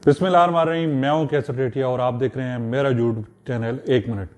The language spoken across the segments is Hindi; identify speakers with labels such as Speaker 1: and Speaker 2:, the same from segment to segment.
Speaker 1: बिस्मिल्लाहिर्रहमानिर्रहीम। मैं हूं कैसर रेटिया और आप देख रहे हैं मेरा यूट्यूब चैनल 1 मिनट।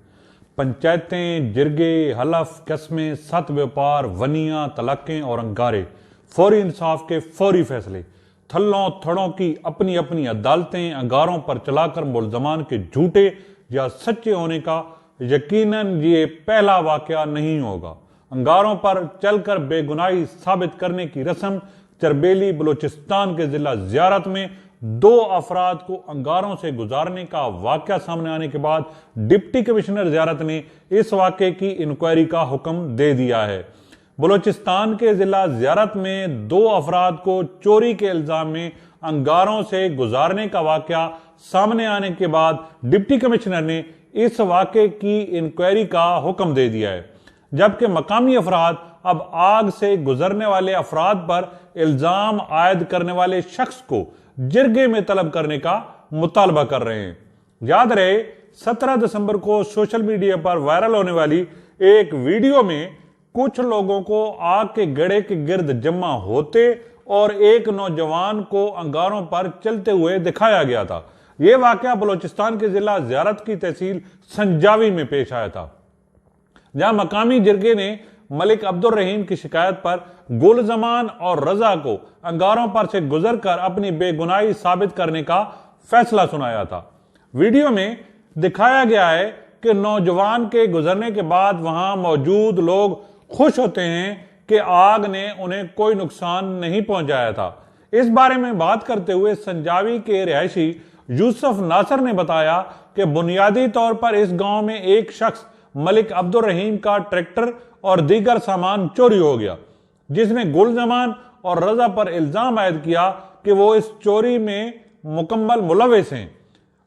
Speaker 1: पंचायतें, जिरगे, हलफ, कस्में, सत व्यापार, वनियां, तलाकें और अंगारे, फौरी इंसाफ के फौरी फैसले, थल्लों थड़ों की अपनी अपनी अदालतें अंगारों पर चलाकर मुल्जमान के झूठे या सच्चे होने का यकीनन ये पहला वाकया नहीं होगा। अंगारों पर चलकर बेगुनाही साबित करने की रस्म चरबेली बलूचिस्तान के जिला ज़ियारत में 2 अफराद को अंगारों से गुजारने का वाकया सामने आने के बाद डिप्टी कमिश्नर ज़ियारत ने इस वाकये की इंक्वायरी का हुक्म दे दिया है। बलूचिस्तान के जिला ज़ियारत में 2 अफराद को चोरी के इल्जाम में अंगारों से गुजारने का वाकया सामने आने के बाद डिप्टी कमिश्नर ने इस वाकये की इंक्वायरी का हुक्म दे दिया है, जबकि मकामी अफराद अब आग से गुजरने वाले अफराद पर इल्जाम आयद करने वाले शख्स को जिरगे में तलब करने का मुतालबा कर रहे हैं। याद रहे, 17 दिसंबर को सोशल मीडिया पर वायरल होने वाली एक वीडियो में कुछ लोगों को आग के गड़े के गिर्द जमा होते और एक नौजवान को अंगारों पर चलते हुए दिखाया गया था। यह वाकया बलूचिस्तान के जिला ज़ियारत की तहसील संजावी में पेश आया था, जहां मकामी जिरगे ने मलिक अब्दुल रहीम की शिकायत पर गुल जमान और रजा को अंगारों पर से गुजरकर अपनी बेगुनाही साबित करने का फैसला सुनाया था। वीडियो में दिखाया गया है कि नौजवान के गुजरने के बाद वहां मौजूद लोग खुश होते हैं कि आग ने उन्हें कोई नुकसान नहीं पहुंचाया था। इस बारे में बात करते हुए संजावी के रिहायशी यूसुफ नासर ने बताया कि बुनियादी तौर पर इस गांव में एक शख्स मलिक अब्दुल रहीम का ट्रैक्टर और दीगर सामान चोरी हो गया, जिसने गुल जमान और रजा पर इल्जाम आयद किया कि वो इस चोरी में मुकम्मल मुलविस हैं।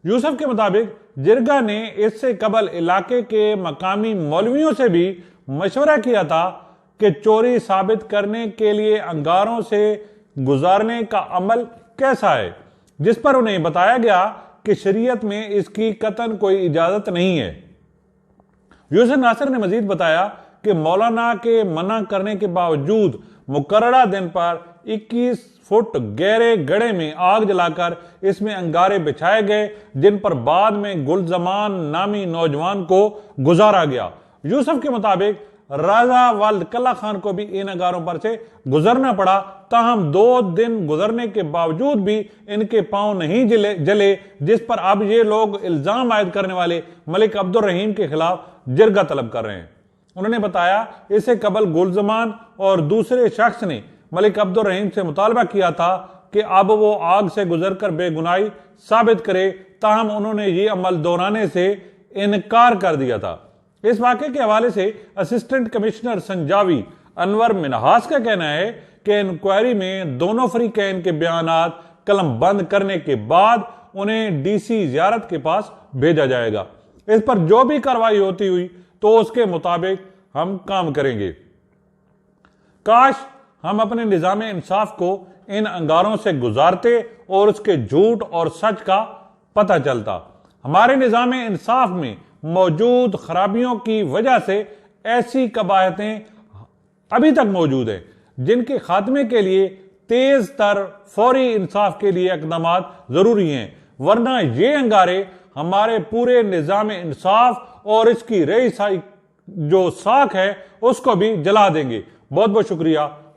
Speaker 1: यूसुफ के मुताबिक जिरगा ने इससे कबल इलाके के मकामी मौलवियों से भी मशवरा किया था कि चोरी साबित करने के लिए अंगारों से गुजारने का अमल कैसा है, जिस पर उन्हें बताया गया कि शरीयत में इसकी कतन कोई इजाजत नहीं है। यूसुफ नासर ने मजीद बताया कि मौलाना के मना करने के बावजूद मुकर्ररा दिन पर 21 फुट गहरे गड्ढे में आग जलाकर इसमें अंगारे बिछाए गए, जिन पर बाद में गुलजमान नामी नौजवान को गुजारा गया। यूसुफ के मुताबिक राजा वल्द कल्ला खान को भी इन अंगारों पर से गुजरना पड़ा, ताहम 2 दिन गुजरने के बावजूद भी इनके पांव नहीं जले, जिस पर अब ये लोग इल्जाम आयद करने वाले मलिक अब्दुल रहीम के खिलाफ जिरगा तलब कर रहे हैं। उन्होंने बताया, इससे कबल गुलजमान और दूसरे शख्स ने मलिक अब्दुल रहीम से मुतालबा किया था कि अब वो आग से गुजरकर बेगुनाही साबित करे, ताहम उन्होंने ये अमल दोहराने से इनकार कर दिया था। इस वाकये के हवाले से असिस्टेंट कमिश्नर संजावी अनवर मिनहास का कहना है कि इंक्वायरी में दोनों फरीकैन के बयानात कलम बंद करने के बाद उन्हें डीसी ज़ियारत के पास भेजा जाएगा। इस पर जो भी कार्रवाई होती हुई तो उसके मुताबिक हम काम करेंगे। काश हम अपने निजाम इंसाफ को इन अंगारों से गुजारते और उसके झूठ और सच का पता चलता। हमारे निजाम इंसाफ में मौजूद खराबियों की वजह से ऐसी कबाहतें अभी तक मौजूद हैं, जिनके खात्मे के लिए तेज तर फौरी इंसाफ के लिए इकदाम जरूरी हैं, वरना ये अंगारे हमारे पूरे निजाम इंसाफ और इसकी रईसाई जो साख है उसको भी जला देंगे। बहुत बहुत शुक्रिया।